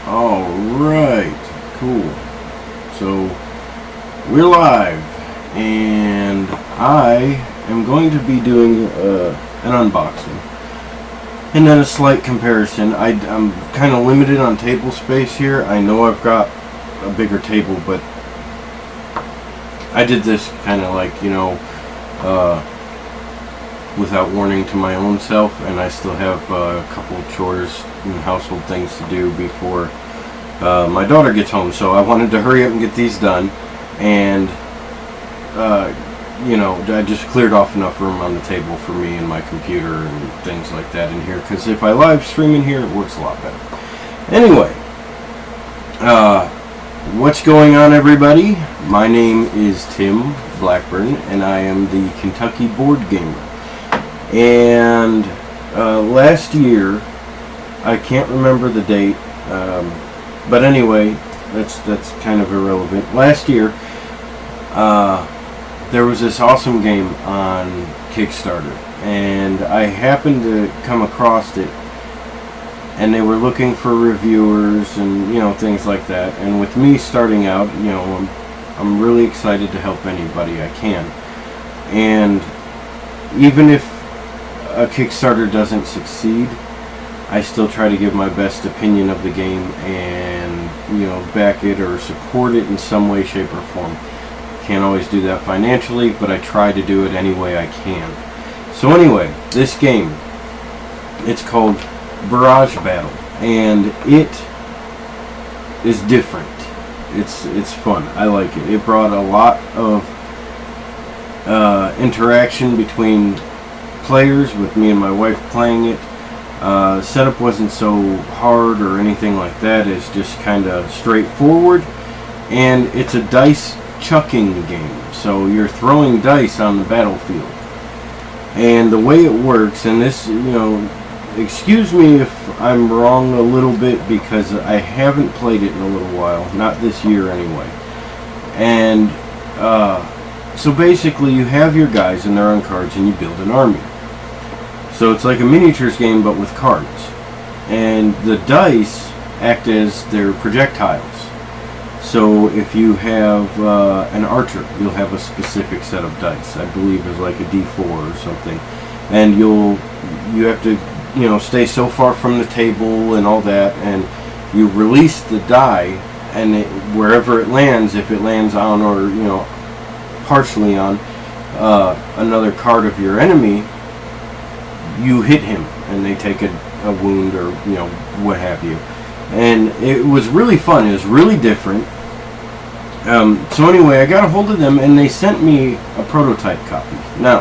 Alright, cool. So, we're live, and I am going to be doing an unboxing. And then a slight comparison. I'm kind of limited on table space here. I know I've got a bigger table, but I did this kind of like, without warning to my own self, and I still have a couple of chores and household things to do before my daughter gets home. So I wanted to hurry up and get these done, and I just cleared off enough room on the table for me and my computer and things like that in here, because if I live stream in here, it works a lot better. Anyway, what's going on, everybody? My name is Tim Blackburn, and I am the Kentucky Board Gamer. And last year, I can't remember the date, but anyway, that's kind of irrelevant. Last year, there was this awesome game on Kickstarter, and I happened to come across it, and they were looking for reviewers and things like that. And with me starting out, I'm really excited to help anybody I can. And even if a Kickstarter doesn't succeed, I still try to give my best opinion of the game and back it or support it in some way, shape, or form. Can't always do that financially, but I try to do it any way I can. So anyway, this game, it's called Barrage Battle, and it is different. It's fun. I like it. It brought a lot of interaction between players, with me and my wife playing it. Setup wasn't so hard or anything like that. It's just kind of straightforward, and it's a dice chucking game, so you're throwing dice on the battlefield. And the way it works, and this, excuse me if I'm wrong a little bit, because I haven't played it in a little while, not this year anyway. And so basically you have your guys and they're on cards, and you build an army. So it's like a miniatures game, but with cards. And the dice act as their projectiles. So if you have an archer, you'll have a specific set of dice. I believe it's like a D4 or something. And you have to, stay so far from the table and all that. And you release the die, and wherever it lands, if it lands on or, partially on another card of your enemy, you hit him and they take a wound or what have you. And it was really fun. It was really different. So anyway, I got a hold of them, and they sent me a prototype copy. Now,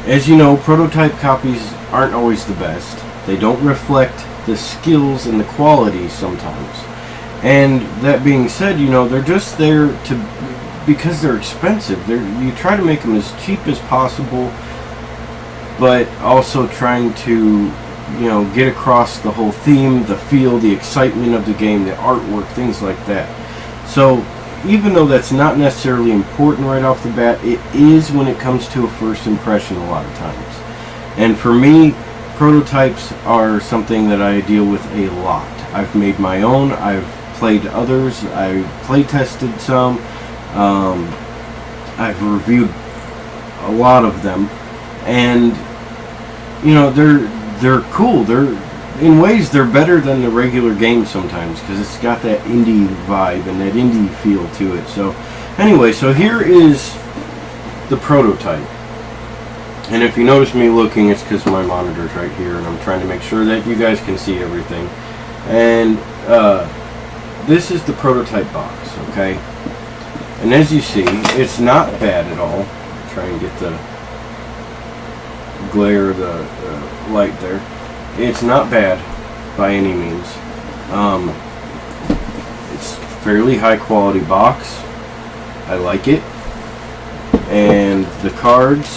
as you know, prototype copies aren't always the best. They don't reflect the skills and the quality sometimes. And that being said, they're just there because they're expensive. You try to make them as cheap as possible, but also trying to get across the whole theme, the feel, the excitement of the game, the artwork, things like that. So even though that's not necessarily important right off the bat, it is when it comes to a first impression a lot of times. And for me, prototypes are something that I deal with a lot. I've made my own, I've played others, I play tested some, I've reviewed a lot of them, and they're cool. In ways they're better than the regular game sometimes, because it's got that indie vibe and that indie feel to it. So anyway, so here is the prototype. And if you notice me looking, it's because my monitor's right here, and I'm trying to make sure that you guys can see everything. And this is the prototype box, okay? And as you see, it's not bad at all. I'll try and get the glare of the light there. It's not bad by any means. It's a fairly high quality box. I like it. And the cards,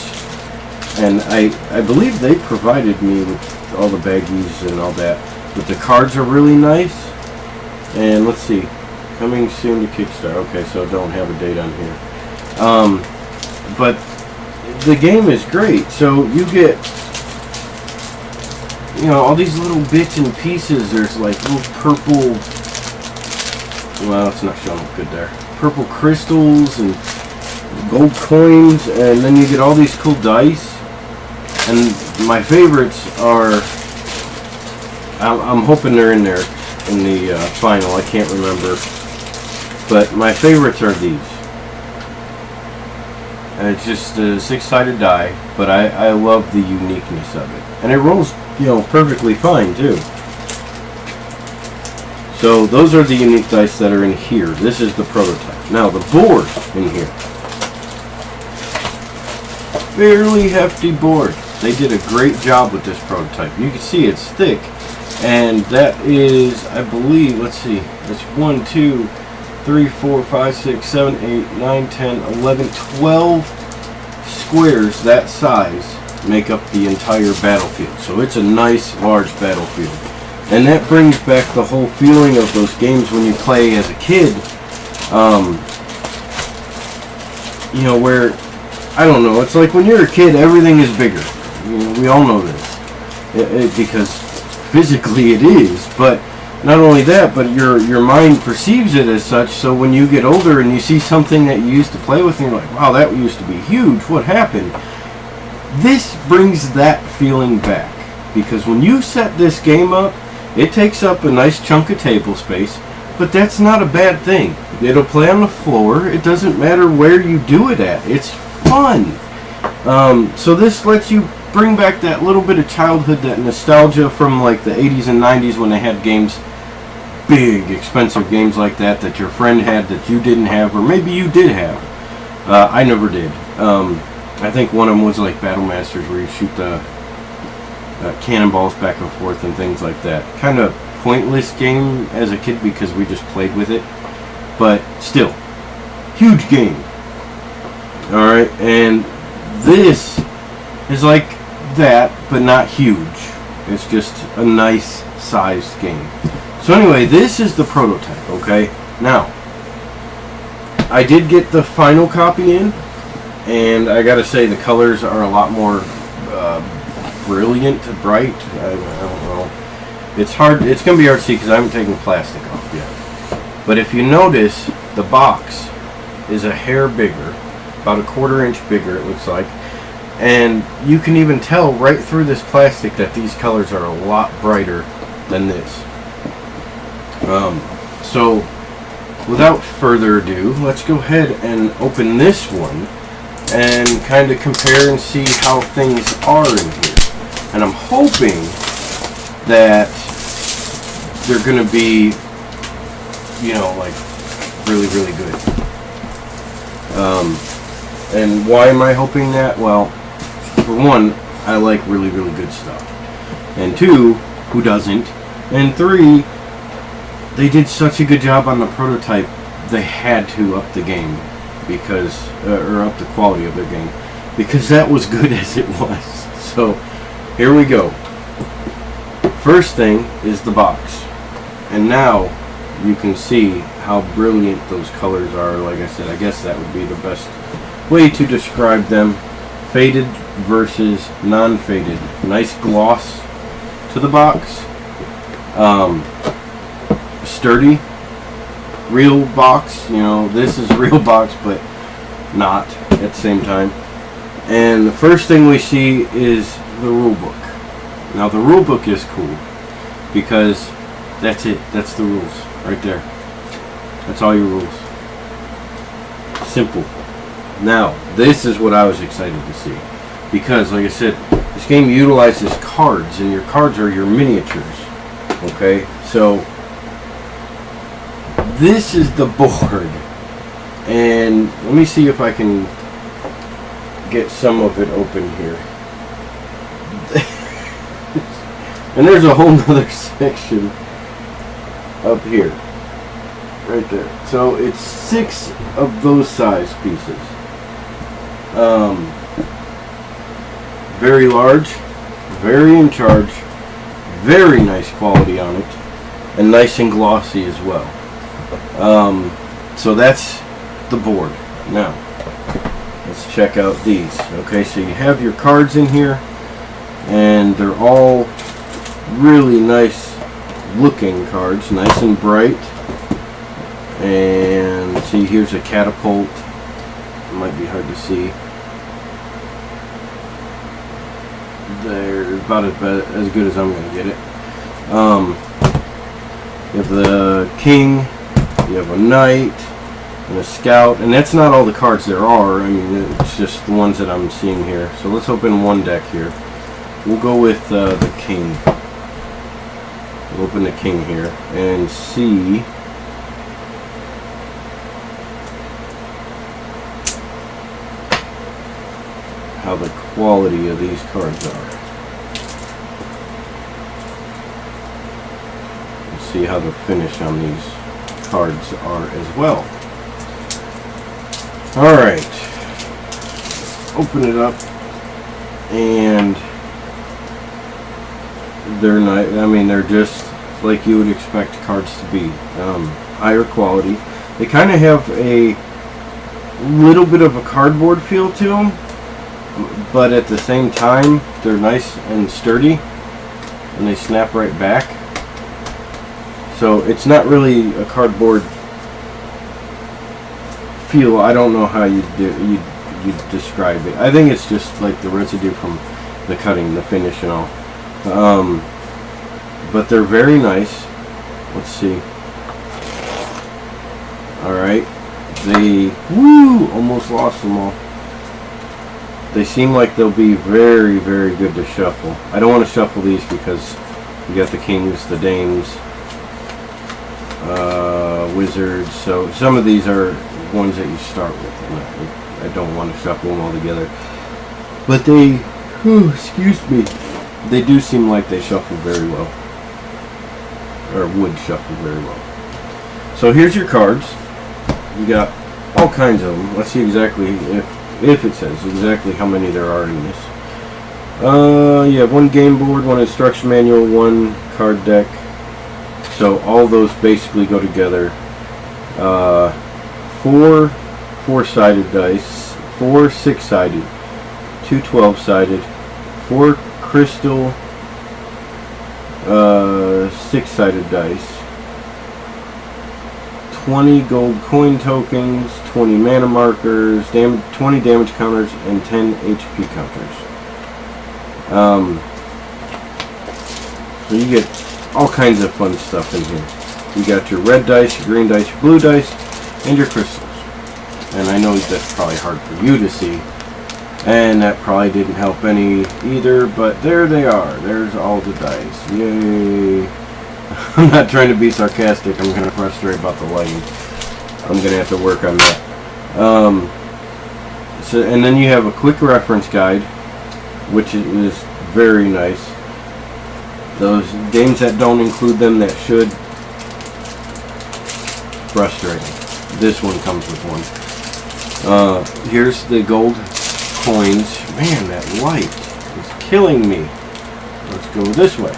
and I believe they provided me with all the baggies and all that, but the cards are really nice. And let's see, coming soon to Kickstarter. Okay, so don't have a date on here. But the game is great. So you get you know, all these little bits and pieces. There's like little purple, well, it's not showing up good there, purple crystals and gold coins, and then you get all these cool dice. And my favorites are, I'm hoping they're in there in the final, I can't remember, but my favorites are these. And it's just a 6-sided die, but I love the uniqueness of it. And it rolls, you know, perfectly fine too. So those are the unique dice that are in here. This is the prototype. Now the board in here. Fairly hefty board. They did a great job with this prototype. You can see it's thick. And that is, I believe, let's see, it's 1, 2, 3, 4, 5, 6, 7, 8, 9, 10, 11, 12 squares that size make up the entire battlefield. So it's a nice, large battlefield. And that brings back the whole feeling of those games when you play as a kid. You know, where, I don't know, it's like when you're a kid, everything is bigger. You know, we all know this. Because physically it is, but not only that, but your mind perceives it as such. So when you get older and you see something that you used to play with and you're like, wow, that used to be huge, what happened? This brings that feeling back, because when you set this game up, it takes up a nice chunk of table space, but that's not a bad thing. It'll play on the floor. It doesn't matter where you do it at. It's fun. So this lets you bring back that little bit of childhood, that nostalgia from like the 80s and 90s when they had games, big, expensive games like that your friend had that you didn't have, or maybe you did have. I never did. I think one of them was like Battle Masters, where you shoot the cannonballs back and forth and things like that. Kind of pointless game as a kid because we just played with it, but still, huge game. Alright, and this is like that, but not huge. It's just a nice sized game. So anyway, this is the prototype, okay? Now, I did get the final copy in, and I gotta say the colors are a lot more brilliant, bright. I don't know. It's hard, it's gonna be hard to see because I haven't taken the plastic off yet. But if you notice, the box is a hair bigger, about a 1/4 inch bigger it looks like. And you can even tell right through this plastic that these colors are a lot brighter than this. So without further ado, let's go ahead and open this one and kind of compare and see how things are in here. And I'm hoping that they're going to be, you know, like really, really good. And why am I hoping that? Well, for one, I like really, really good stuff. And two, who doesn't? And three, they did such a good job on the prototype, they had to up the game because, or up the quality of their game, because that was good as it was. So, here we go. First thing is the box. And now you can see how brilliant those colors are. Like I said, I guess that would be the best way to describe them. Faded versus non-faded. Nice gloss to the box. Sturdy. Real box. You know, this is a real box, but not at the same time. And the first thing we see is the rule book. Now the rule book is cool because that's it. That's the rules right there. That's all your rules. Simple. Now, this is what I was excited to see, because like I said, this game utilizes cards, and your cards are your miniatures. Okay, so this is the board, and let me see if I can get some of it open here. And there's a whole nother section up here, right there. So it's 6 of those size pieces. Very large, very in charge, very nice quality on it, and nice and glossy as well. So that's the board. Now, let's check out these. Okay, so you have your cards in here, and they're all really nice looking cards, nice and bright. And see, here's a catapult. It might be hard to see. They're about as good as I'm going to get it. You have the king, you have a knight, and a scout, and that's not all the cards there are. I mean, it's just the ones that I'm seeing here. So let's open one deck here. We'll go with the king. We'll open the king here and see how the quality of these cards are. Let's see how the finish on these cards are as well. Alright, open it up, and they're not, I mean, they're just like you would expect cards to be. Higher quality. They kind of have a little bit of a cardboard feel to them, but at the same time, they're nice and sturdy, and they snap right back. So it's not really a cardboard feel. I don't know how you describe it. I think it's just like the residue from the cutting, the finish and all. But they're very nice. Let's see. Alright. They almost lost them all. They seem like they'll be very, very good to shuffle. I don't want to shuffle these because you got the kings, the dames, wizards. So some of these are ones that you start with, and I don't want to shuffle them all together. But they, excuse me, they do seem like they shuffle very well, or would shuffle very well. So here's your cards. You got all kinds of them. Let's see exactly if it says exactly how many there are in this. You have one game board, one instruction manual, one card deck. So all those basically go together. 4 4-sided dice, 4 6-sided, 2 12-sided, 4 crystal 6-sided dice, 20 gold coin tokens, 20 mana markers, 20 damage counters, and 10 HP counters. So you get all kinds of fun stuff in here. You got your red dice, your green dice, your blue dice, and your crystals. And I know that's probably hard for you to see, and that probably didn't help any either, but there they are. There's all the dice. Yay. I'm not trying to be sarcastic. I'm kind of frustrated about the lighting. I'm going to have to work on that. And then you have a quick reference guide, which is very nice. Those games that don't include them that should, frustrating. This one comes with one. Here's the gold coins. Man, that light is killing me. Let's go this way.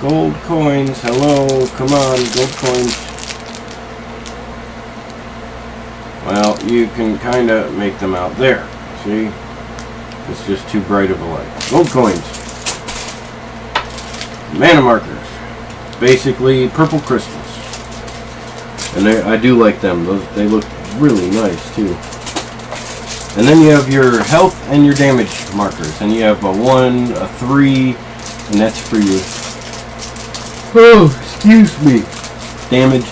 Gold coins. Hello, come on, gold coins. Well, you can kind of make them out there. See? It's just too bright of a light. Gold coins. Mana markers. Basically, purple crystals. And I do like them. They look really nice, too. And then you have your health and your damage markers. And you have a 1, a 3, and that's for your... Oh, excuse me. Damage.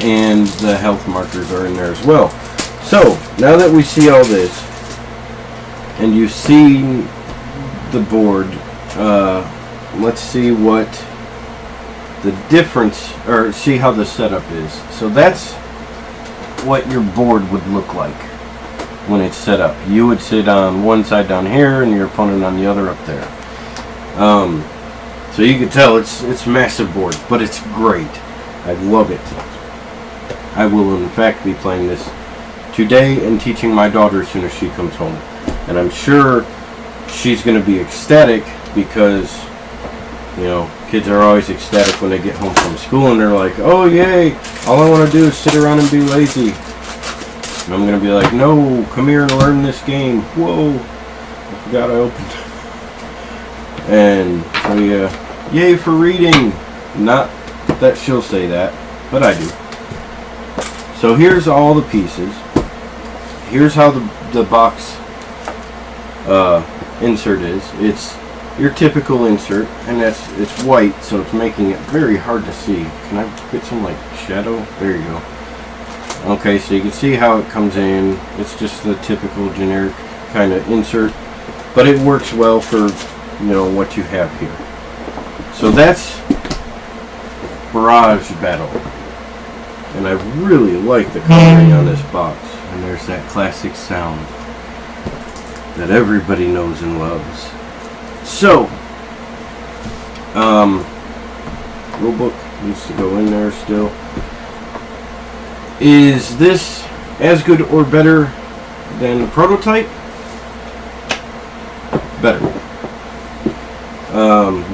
And the health markers are in there as well. So, now that we see all this, and you see the board, let's see what the difference, or see how the setup is. So that's what your board would look like when it's set up. You would sit on one side down here and your opponent on the other up there. So you can tell it's a massive board, but it's great. I love it. I will in fact be playing this today and teaching my daughter as soon as she comes home. And I'm sure she's going to be ecstatic because, you know, kids are always ecstatic when they get home from school and they're like, oh yay, all I want to do is sit around and be lazy. And I'm going to be like, no, come here and learn this game. Whoa, I forgot I opened. And so yeah, yay for reading. Not that she'll say that, but I do. So here's all the pieces. Here's how the box insert is. It's your typical insert, and it's white, so it's making it very hard to see. Can I get some like shadow? There you go. Okay, so you can see how it comes in. It's just the typical generic kind of insert, but it works well for, you know, what you have here. So that's Barrage Battle, and I really like the coloring on this box. And there's that classic sound that everybody knows and loves. So, rulebook needs to go in there still. Is this as good or better than the prototype? Better.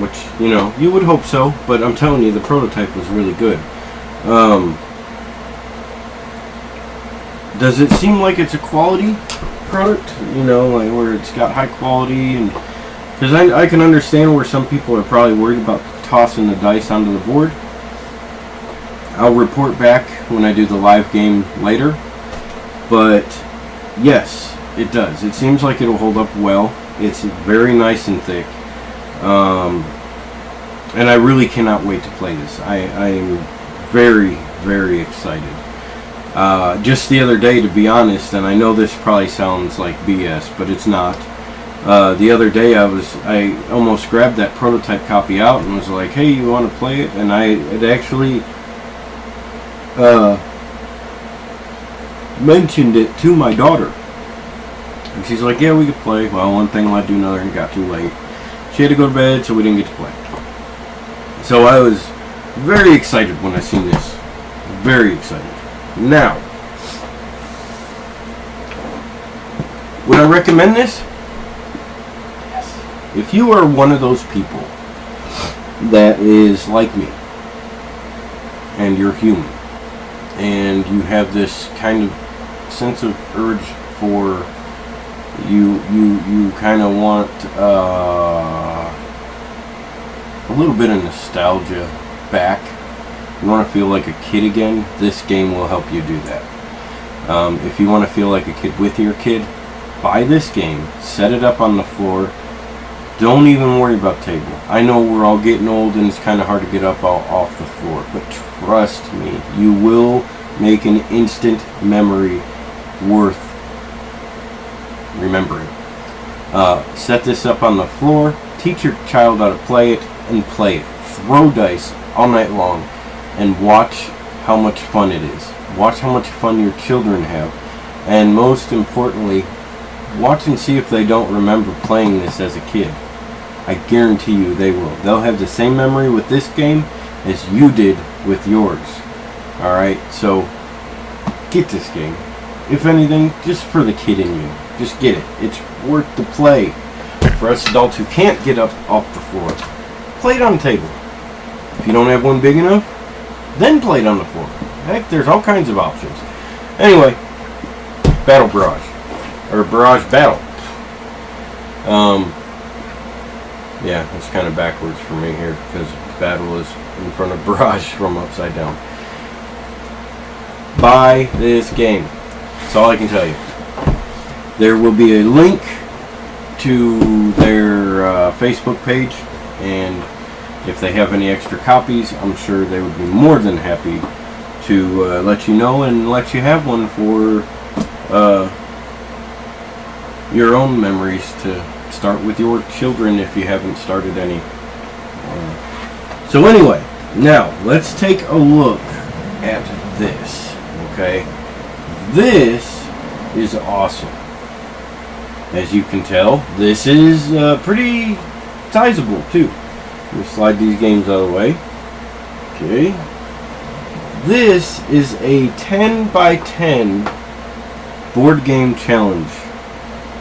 Which, you know, you would hope so, but I'm telling you, the prototype was really good. Does it seem like it's a quality product? You know, like where it's got high quality? And because I can understand where some people are probably worried about tossing the dice onto the board. I'll report back when I do the live game later. But yes, it does. It seems like it'll hold up well. It's very nice and thick. And I really cannot wait to play this. I am very, very excited. Just the other day, to be honest, and I know this probably sounds like BS, but it's not. The other day I almost grabbed that prototype copy out and was like, hey, you want to play it? And I had actually mentioned it to my daughter. And she's like, yeah, we could play. Well, one thing led to another and it got too late. She had to go to bed, so we didn't get to play. So I was very excited when I seen this. Very excited. Now, would I recommend this? Yes. If you are one of those people that is like me, and you're human, and you have this kind of sense of urge for you kind of want a little bit of nostalgia back. You want to feel like a kid again, this game will help you do that. If you want to feel like a kid with your kid, buy this game, set it up on the floor. Don't even worry about table. I know we're all getting old and it's kind of hard to get up off the floor, but trust me, you will make an instant memory worth remembering. Set this up on the floor, teach your child how to play it, and play it. Throw dice all night long and watch how much fun it is. Watch how much fun your children have, and most importantly, watch and see if they don't remember playing this as a kid. I guarantee you they will. They'll have the same memory with this game as you did with yours. Alright, so get this game. If anything, just for the kid in you. Just get it. It's worth the play. For us adults who can't get up off the floor, play it on the table. If you don't have one big enough, then play it on the floor. Heck, there's all kinds of options. Anyway, Battle Barrage. Or Barrage Battle. Yeah, it's kind of backwards for me here because Battle is in front of Barrage from upside down. Buy this game. That's all I can tell you. There will be a link to their Facebook page, and if they have any extra copies, I'm sure they would be more than happy to let you know and let you have one for your own memories to start with your children if you haven't started any. So anyway, now let's take a look at this. Okay, this is awesome. As you can tell, this is pretty sizable too. Let me slide these games out of the way. Okay. This is a 10 by 10 board game challenge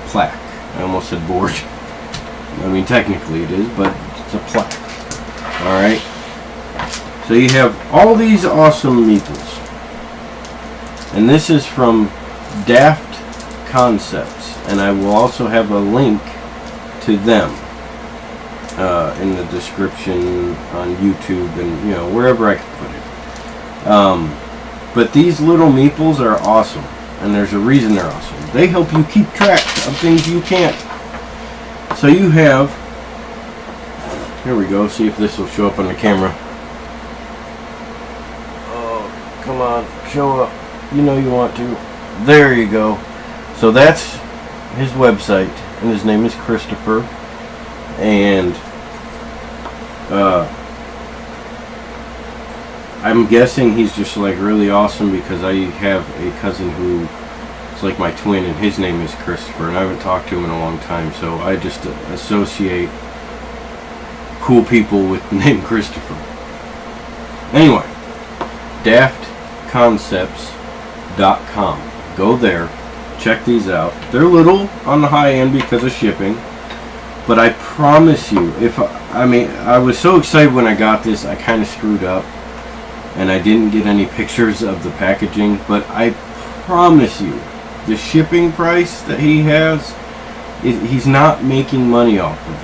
plaque. I almost said board. I mean, technically it is, but it's a plaque. Alright. So you have all these awesome meeples. And this is from Daft Concepts. And I will also have a link to them. in the description on YouTube and, you know, wherever I can put it. But these little meeples are awesome, and there's a reason they're awesome. They help you keep track of things you can't. So you have, here we go, see if this will show up on the camera. Oh, come on, show up. You know you want to. There you go. So that's his website, and his name is Christopher. And I'm guessing he's just like really awesome because I have a cousin who is like my twin, and his name is Christopher, and I haven't talked to him in a long time, so I just associate cool people with the name Christopher. Anyway, daftconcepts.com. Go there, check these out. They're a little on the high end because of shipping, but I promise you, I was so excited when I got this, I kind of screwed up and I didn't get any pictures of the packaging, but I promise you, the shipping price that he has, he's not making money off of it.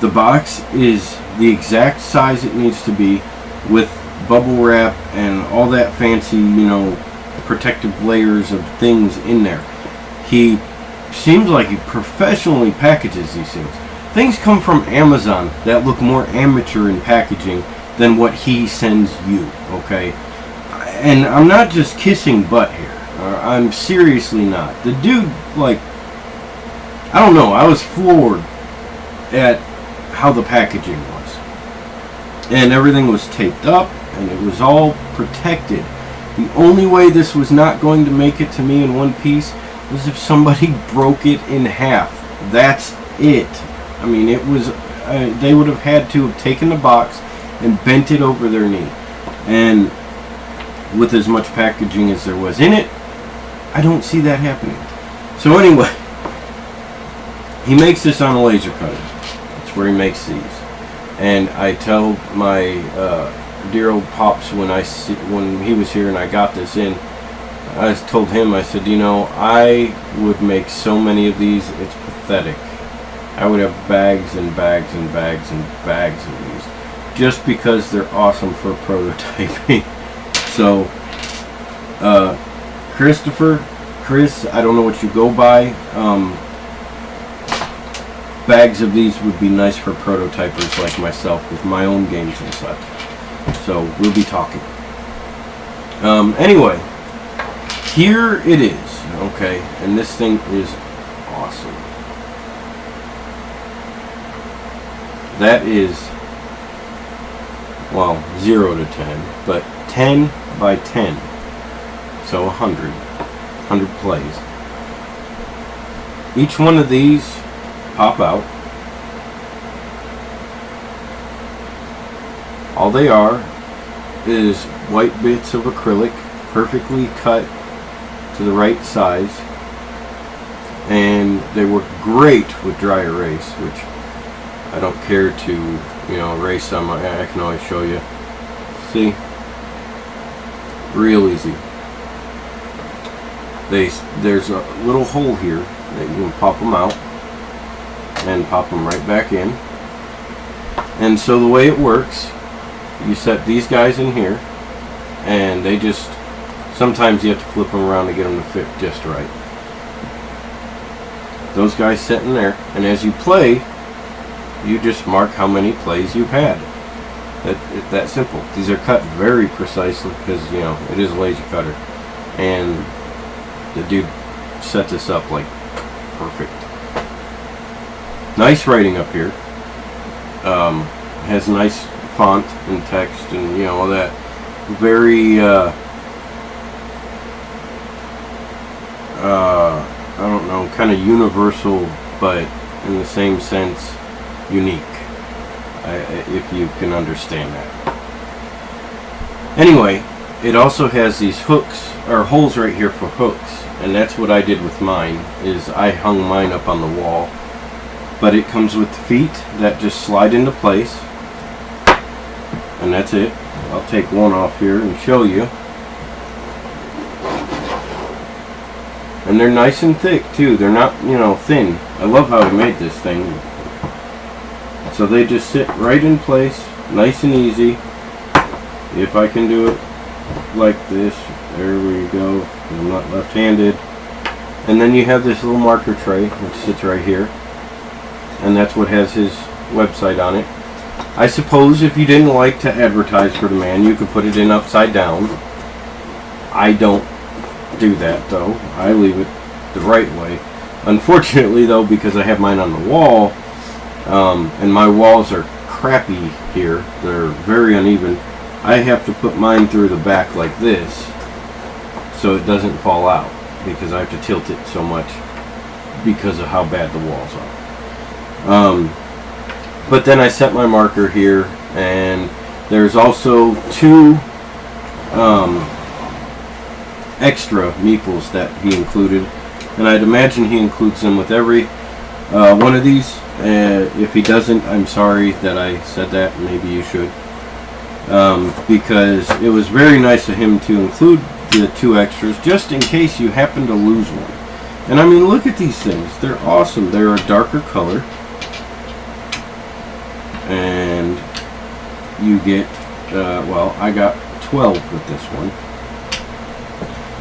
The box is the exact size it needs to be, with bubble wrap and all that fancy, you know, protective layers of things in there. He seems like he professionally packages these things. Things come from Amazon that look more amateur in packaging than what he sends you, okay? And I'm not just kissing butt here. I'm seriously not. The dude, like, I don't know, I was floored at how the packaging was. And everything was taped up, and it was all protected. The only way this was not going to make it to me in one piece was if somebody broke it in half. That's it. I mean, it was, they would have had to have taken the box and bent it over their knee. And with as much packaging as there was in it, I don't see that happening. So anyway, he makes this on a laser cutter. That's where he makes these. And I tell my dear old pops when he was here and I got this in, I told him, I said, you know, I would make so many of these, it's pathetic. I would have bags and bags and bags and bags of these, just because they're awesome for prototyping. So, Chris, I don't know what you go by. Bags of these would be nice for prototypers like myself with my own games and such. So we'll be talking. Anyway, here it is, okay, and this thing is awesome. That is, well, 0 to 10, but 10 by 10, so 100 plays. Each one of these pop out. All they are is white bits of acrylic, perfectly cut to the right size, and they work great with dry erase, which I don't care to, you know, erase them. I can always show you. See? Real easy. There's a little hole here that you can pop them out and pop them right back in. And so the way it works, you set these guys in here, and they just, sometimes you have to flip them around to get them to fit just right. Those guys sit in there, and as you play, you just mark how many plays you've had. That simple. These are cut very precisely because, you know, it is a laser cutter, and the dude set this up like perfect. Nice writing up here. Has nice font and text and, you know, all that. Very I don't know, kind of universal, but in the same sense unique, if you can understand that. Anyway, it also has these hooks, or holes right here for hooks, and that's what I did with mine, is I hung mine up on the wall. But it comes with feet that just slide into place, and that's it. I'll take one off here and show you. And they're nice and thick too. They're not, you know, thin. I love how he made this thing. So they just sit right in place, nice and easy. If I can do it like this, there we go. I'm not left-handed. And then you have this little marker tray, which sits right here. And that's what has his website on it. I suppose if you didn't like to advertise for the man, you could put it in upside down. I don't do that, though. I leave it the right way. Unfortunately, though, because I have mine on the wall, and my walls are crappy here, they're very uneven, I have to put mine through the back like this so it doesn't fall out, because I have to tilt it so much because of how bad the walls are. But then I set my marker here, and there's also 2 extra meeples that he included, and I'd imagine he includes them with every one of these. If he doesn't, I'm sorry that I said that. Maybe you should, because it was very nice of him to include the 2 extras just in case you happen to lose one. And I mean, look at these things. They're awesome. They're a darker color, and you get well, I got 12 with this one.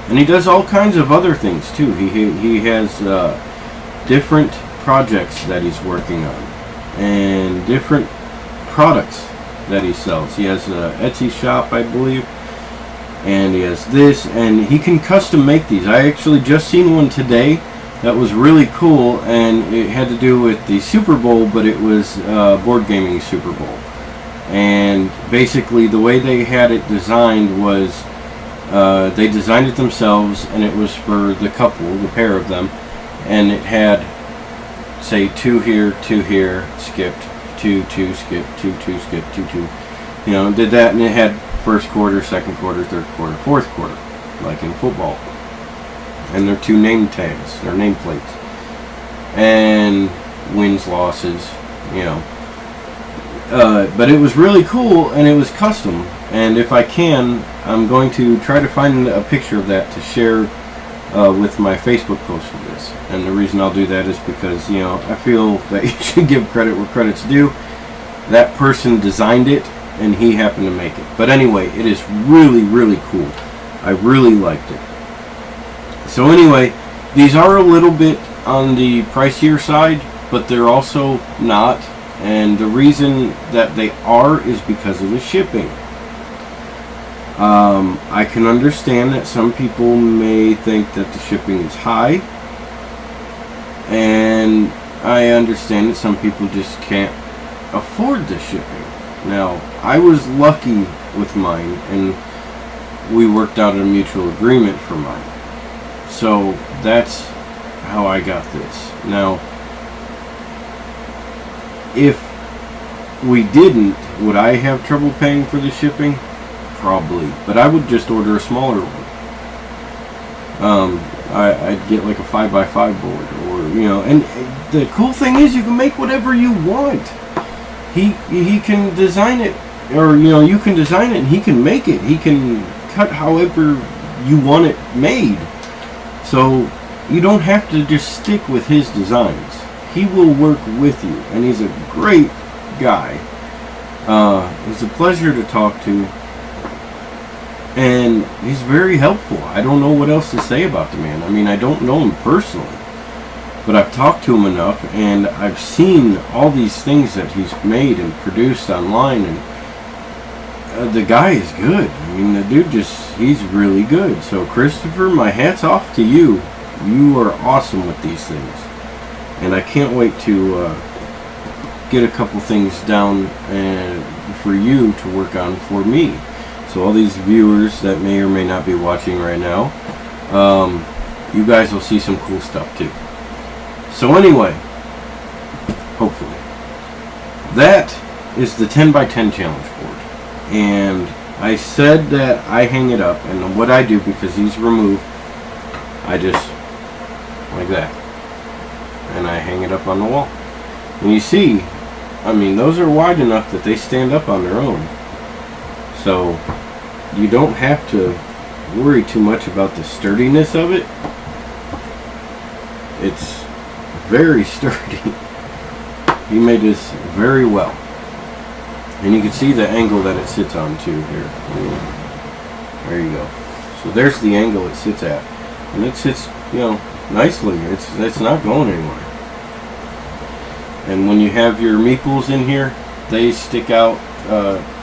And he does all kinds of other things too. He has different projects that he's working on, and different products that he sells. He has an Etsy shop, I believe, and he has this, and he can custom make these. I actually just seen one today that was really cool, and it had to do with the Super Bowl, but it was board gaming Super Bowl. And basically the way they had it designed was they designed it themselves, and it was for the couple, the pair of them, and it had, say, 2 here, 2 here, skipped, 2, 2, skip, 2, 2, skip, 2, 2. You know, did that, and it had first quarter, second quarter, third quarter, fourth quarter, like in football. And they're 2 name tags, they're nameplates. And wins, losses, you know. But it was really cool, and it was custom. And if I can, I'm going to try to find a picture of that to share with my Facebook post of this. And the reason I'll do that is because, you know, I feel that you should give credit where credit's due. That person designed it, and he happened to make it. But anyway, it is really, really cool. I really liked it. So anyway, these are a little bit on the pricier side, but they're also not. And the reason that they are is because of the shipping. I can understand that some people may think that the shipping is high, and I understand that some people just can't afford the shipping. Now, I was lucky with mine, and we worked out a mutual agreement for mine. So that's how I got this. Now, if we didn't, would I have trouble paying for the shipping? Probably, but I would just order a smaller one. I'd get like a 5x5 board, or, you know, and the cool thing is you can make whatever you want. He can design it, or, you know, you can design it and he can make it. He can cut however you want it made. So you don't have to just stick with his designs. He will work with you, and he's a great guy. He's a pleasure to talk to, and he's very helpful. I don't know what else to say about the man. I mean, I don't know him personally, but I've talked to him enough, and I've seen all these things that he's made and produced online, and the guy is good. I mean, the dude he's really good. So Christopher, my hat's off to you. You are awesome with these things, and I can't wait to get a couple things down for you to work on for me. So all these viewers that may or may not be watching right now, you guys will see some cool stuff too. So anyway, hopefully, that is the 10x10 challenge board. And I said that I hang it up, and what I do, because these remove, I just, like that, and I hang it up on the wall. And you see, I mean, those are wide enough that they stand up on their own. So you don't have to worry too much about the sturdiness of it. It's very sturdy. He made this very well. And you can see the angle that it sits on too here. There you go. So there's the angle it sits at. And it sits, nicely. It's not going anywhere. And when you have your meeples in here, they stick out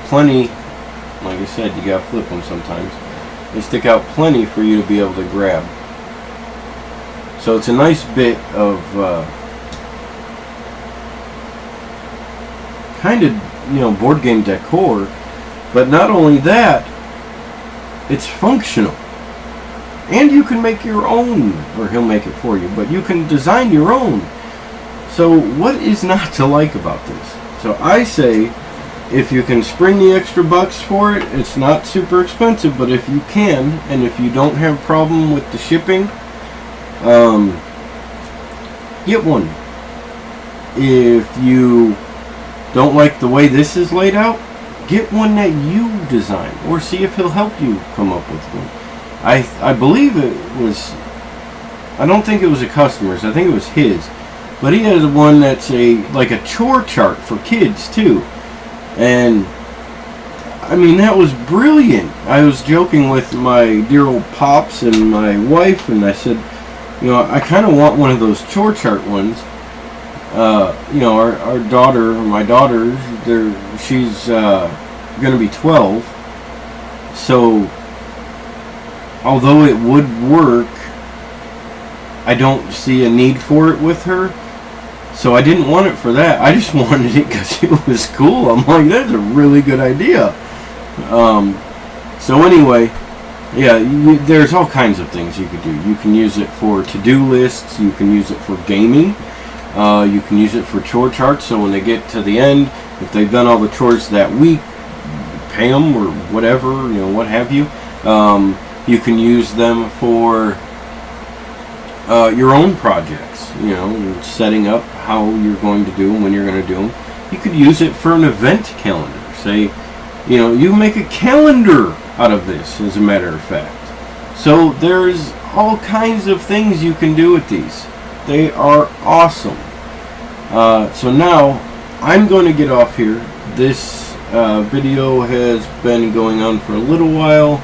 plenty. Like I said, you gotta flip them sometimes. They stick out plenty for you to be able to grab. So it's a nice bit of kind of, board game decor. But not only that, it's functional. And you can make your own, or he'll make it for you, but you can design your own. So what is not to like about this? So I say, if you can spring the extra bucks for it, it's not super expensive, but if you can, and if you don't have a problem with the shipping, get one. If you don't like the way this is laid out, get one that you design, or see if he'll help you come up with one. I believe it was, I don't think it was a customer's, I think it was his, but he has one that's like a chore chart for kids too. And I mean, that was brilliant. I was joking with my dear old pops and my wife, and I said, I kind of want one of those chore chart ones. Our daughter, my daughter, she's going to be 12. So, although it would work, I don't see a need for it with her. So I didn't want it for that. I just wanted it because it was cool. I'm like, that's a really good idea. So anyway, yeah, there's all kinds of things you could do. You can use it for to-do lists. You can use it for gaming. You can use it for chore charts. So when they get to the end, if they've done all the chores that week, pay them or whatever, what have you. You can use them for your own projects. Setting up how you're going to do them, when you're going to do them. You could use it for an event calendar. Say, you make a calendar out of this, as a matter of fact. So there's all kinds of things you can do with these. They are awesome. So now I'm going to get off here. This video has been going on for a little while.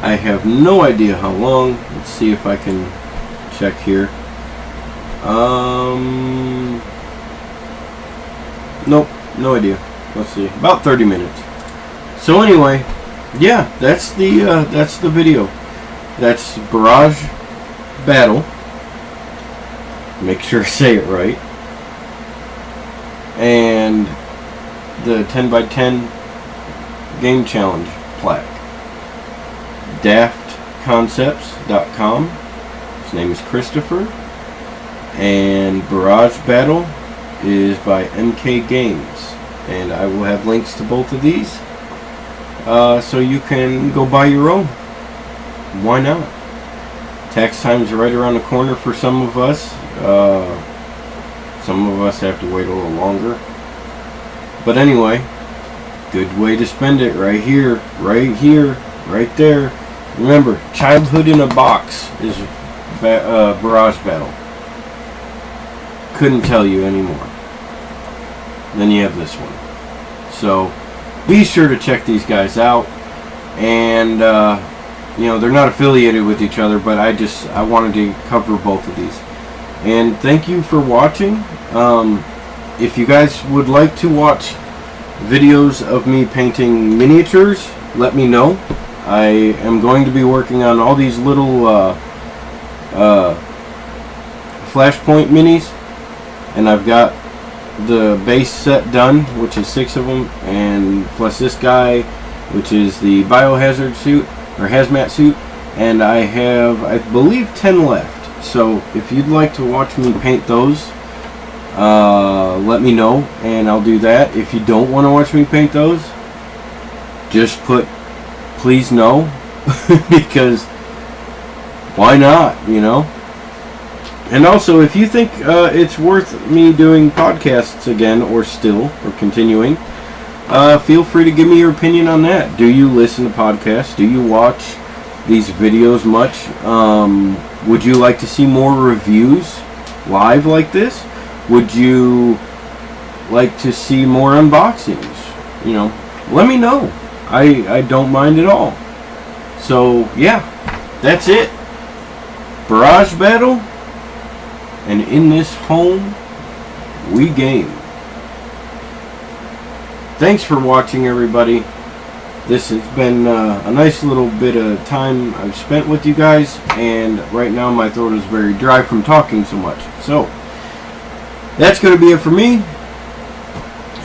I have no idea how long. Let's see if I can check here. Nope, no idea. Let's see, about 30 minutes. So anyway, yeah, that's the video. That's Barrage Battle. Make sure I say it right. And the 10x10 game challenge plaque. daftconcepts.com. His name is Christopher. And Barrage Battle is by MK Games, and I will have links to both of these, so you can go buy your own. Why not? Tax time's right around the corner for some of us. Some of us have to wait a little longer. But anyway, good way to spend it right here, right there. Remember, childhood in a box is Barrage Battle. Couldn't tell you anymore. Then you have this one. So be sure to check these guys out. And they're not affiliated with each other, but I wanted to cover both of these. And thank you for watching. If you guys would like to watch videos of me painting miniatures, let me know. I am going to be working on all these little Flashpoint minis. And I've got the base set done, which is 6 of them, and plus this guy, which is the biohazard suit, or hazmat suit, and I have, I believe, 10 left. So if you'd like to watch me paint those, let me know, and I'll do that. If you don't want to watch me paint those, just put please no, because why not, And also, if you think it's worth me doing podcasts again, or continuing, feel free to give me your opinion on that. Do you listen to podcasts? Do you watch these videos much? Would you like to see more reviews live like this? Would you like to see more unboxings, you know, let me know. I don't mind at all. So yeah, that's it. Barrage Battle, and in this home we game. Thanks for watching, everybody. This has been a nice little bit of time I've spent with you guys, and right now my throat is very dry from talking so much. So that's going to be it for me.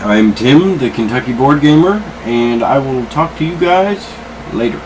I'm Tim, the Kentucky Board Gamer, and I will talk to you guys later.